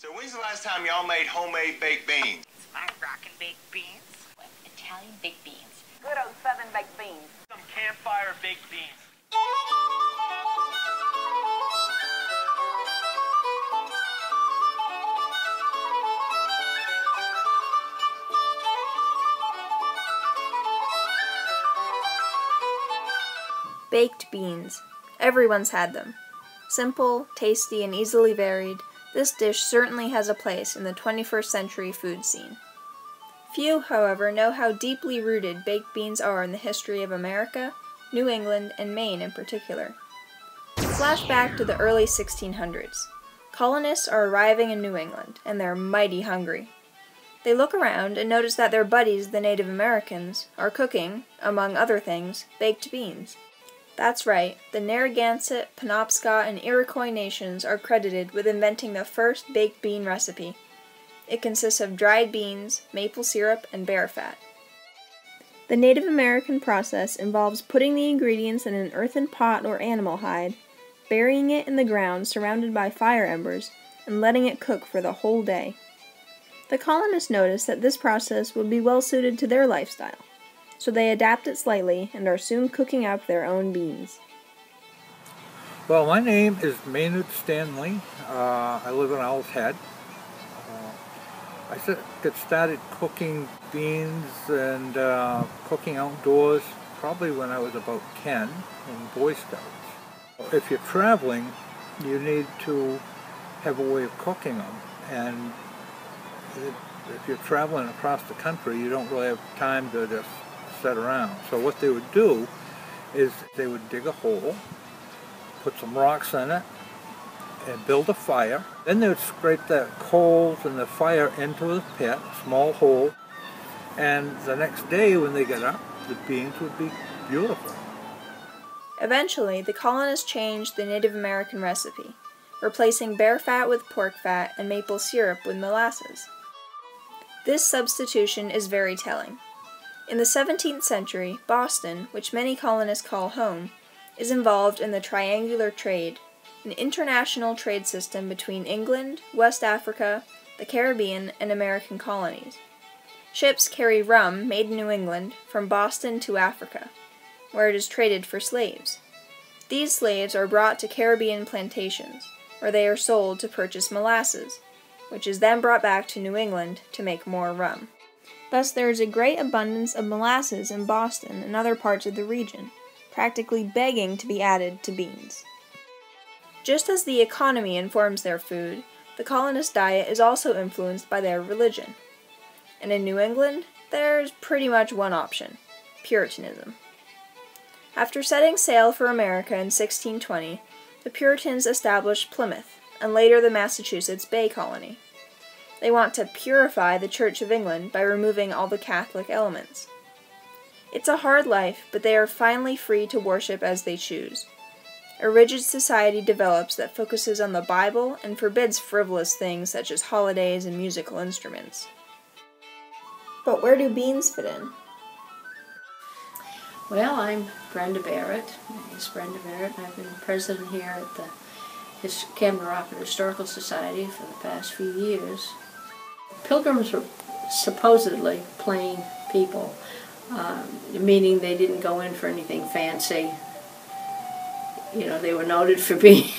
So when's the last time y'all made homemade baked beans? It's my rockin' baked beans. What? Italian baked beans. Good old southern baked beans. Some campfire baked beans. Baked beans. Everyone's had them. Simple, tasty, and easily varied, this dish certainly has a place in the 21st century food scene. Few, however, know how deeply rooted baked beans are in the history of America, New England, and Maine in particular. Flash back to the early 1600s. Colonists are arriving in New England, and they're mighty hungry. They look around and notice that their buddies, the Native Americans, are cooking, among other things, baked beans. That's right, the Narragansett, Penobscot, and Iroquois nations are credited with inventing the first baked bean recipe. It consists of dried beans, maple syrup, and bear fat. The Native American process involves putting the ingredients in an earthen pot or animal hide, burying it in the ground surrounded by fire embers, and letting it cook for the whole day. The colonists noticed that this process would be well suited to their lifestyle, so they adapt it slightly and are soon cooking up their own beans. Well, my name is Maynard Stanley. I live in Owl's Head. I got started cooking beans and cooking outdoors probably when I was about 10 in Boy Scouts. If you're traveling, you need to have a way of cooking them, and if you're traveling across the country, you don't really have time to just sit around. So what they would do is they would dig a hole, put some rocks in it, and build a fire. Then they would scrape the coals and the fire into the pit, a small hole, and the next day when they get up, the beans would be beautiful. Eventually, the colonists changed the Native American recipe, replacing bear fat with pork fat and maple syrup with molasses. This substitution is very telling. In the 17th century, Boston, which many colonists call home, is involved in the triangular trade, an international trade system between England, West Africa, the Caribbean, and American colonies. Ships carry rum made in New England from Boston to Africa, where it is traded for slaves. These slaves are brought to Caribbean plantations, where they are sold to purchase molasses, which is then brought back to New England to make more rum. Thus there is a great abundance of molasses in Boston and other parts of the region, practically begging to be added to beans. Just as the economy informs their food, the colonist diet is also influenced by their religion. And in New England, there's pretty much one option: Puritanism. After setting sail for America in 1620, the Puritans established Plymouth, and later the Massachusetts Bay Colony. They want to purify the Church of England by removing all the Catholic elements. It's a hard life, but they are finally free to worship as they choose. A rigid society develops that focuses on the Bible and forbids frivolous things such as holidays and musical instruments. But where do beans fit in? Well, I'm Brenda Barrett. My name is Brenda Barrett, and I've been president here at the Camden Rockford Historical Society for the past few years. Pilgrims were supposedly plain people, meaning they didn't go in for anything fancy. You know, they were noted for being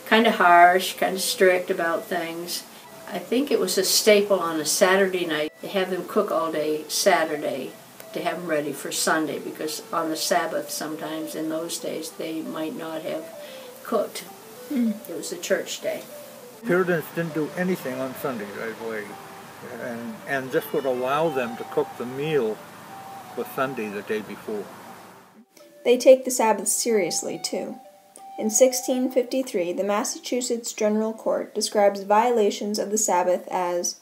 kind of harsh, kind of strict about things. I think it was a staple on a Saturday night to have them cook all day Saturday to have them ready for Sunday, because on the Sabbath sometimes in those days they might not have cooked. It was a church day. Puritans didn't do anything on Sundays, I believe, and this would allow them to cook the meal for Sunday the day before. They take the Sabbath seriously, too. In 1653, the Massachusetts General Court describes violations of the Sabbath as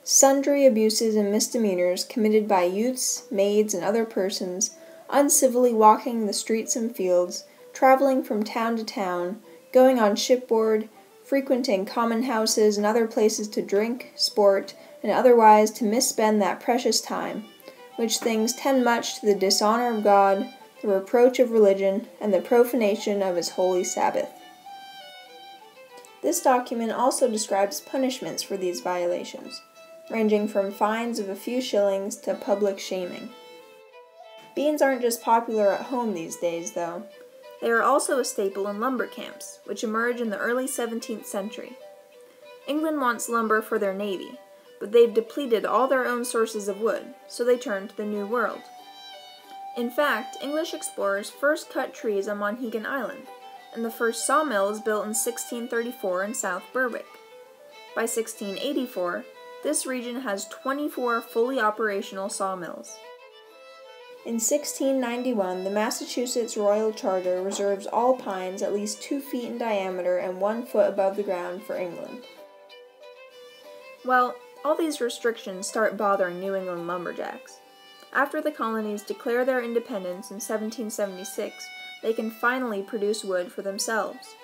sundry abuses and misdemeanors committed by youths, maids, and other persons, uncivilly walking the streets and fields, traveling from town to town, going on shipboard, frequenting common houses and other places to drink, sport, and otherwise to misspend that precious time, which things tend much to the dishonor of God, the reproach of religion, and the profanation of his holy Sabbath. This document also describes punishments for these violations, ranging from fines of a few shillings to public shaming. Beans aren't just popular at home these days, though. They are also a staple in lumber camps, which emerge in the early 17th century. England wants lumber for their navy, but they've depleted all their own sources of wood, so they turn to the New World. In fact, English explorers first cut trees on Monhegan Island, and the first sawmill was built in 1634 in South Berwick. By 1684, this region has 24 fully operational sawmills. In 1691, the Massachusetts Royal Charter reserves all pines at least 2 feet in diameter and 1 foot above the ground for England. Well, all these restrictions start bothering New England lumberjacks. After the colonies declare their independence in 1776, they can finally produce wood for themselves.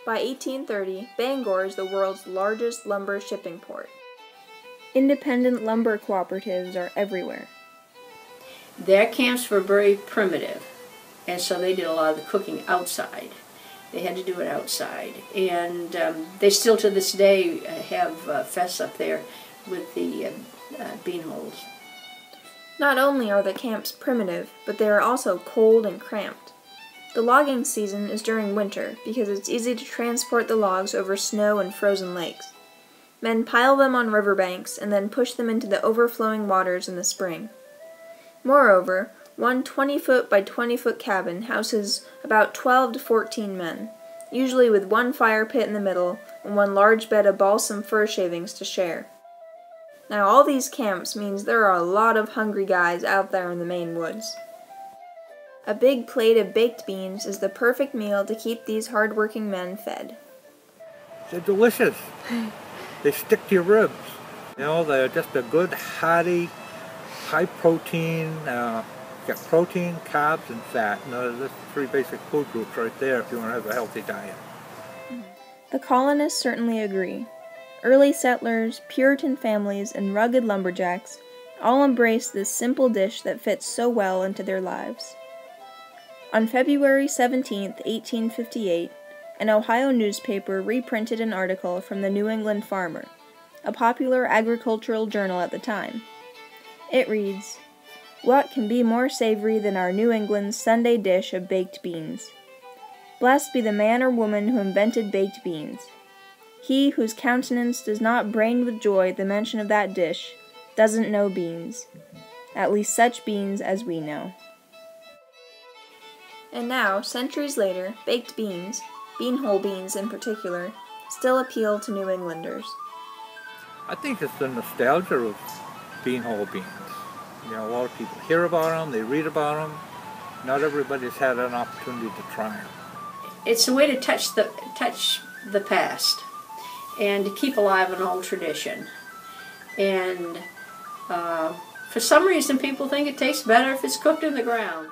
By 1830, Bangor is the world's largest lumber shipping port. Independent lumber cooperatives are everywhere. Their camps were very primitive, and so they did a lot of the cooking outside. They had to do it outside, and they still to this day have fests up there with the bean holes. Not only are the camps primitive, but they are also cold and cramped. The logging season is during winter because it's easy to transport the logs over snow and frozen lakes. Men pile them on riverbanks and then push them into the overflowing waters in the spring. Moreover, one 20-foot by 20-foot cabin houses about 12 to 14 men, usually with one fire pit in the middle and one large bed of balsam fir shavings to share. Now all these camps means there are a lot of hungry guys out there in the Maine woods. A big plate of baked beans is the perfect meal to keep these hard-working men fed. They're delicious. They stick to your ribs. You know, they're just a good, hearty, high protein, got protein, carbs, and fat. You know, that's 3 basic food groups right there if you want to have a healthy diet. The colonists certainly agree. Early settlers, Puritan families, and rugged lumberjacks all embrace this simple dish that fits so well into their lives. On February 17, 1858, an Ohio newspaper reprinted an article from the New England Farmer, a popular agricultural journal at the time. It reads, "What can be more savory than our New England Sunday dish of baked beans? Blessed be the man or woman who invented baked beans. He whose countenance does not brighten with joy at the mention of that dish doesn't know beans, at least such beans as we know." And now, centuries later, baked beans, BeanHoleBeans in particular, still appeal to New Englanders. I think it's the nostalgia of BeanHoleBeans. You know, a lot of people hear about them, they read about them. Not everybody's had an opportunity to try them. It's a way to touch the past and to keep alive an old tradition. And for some reason people think it tastes better if it's cooked in the ground.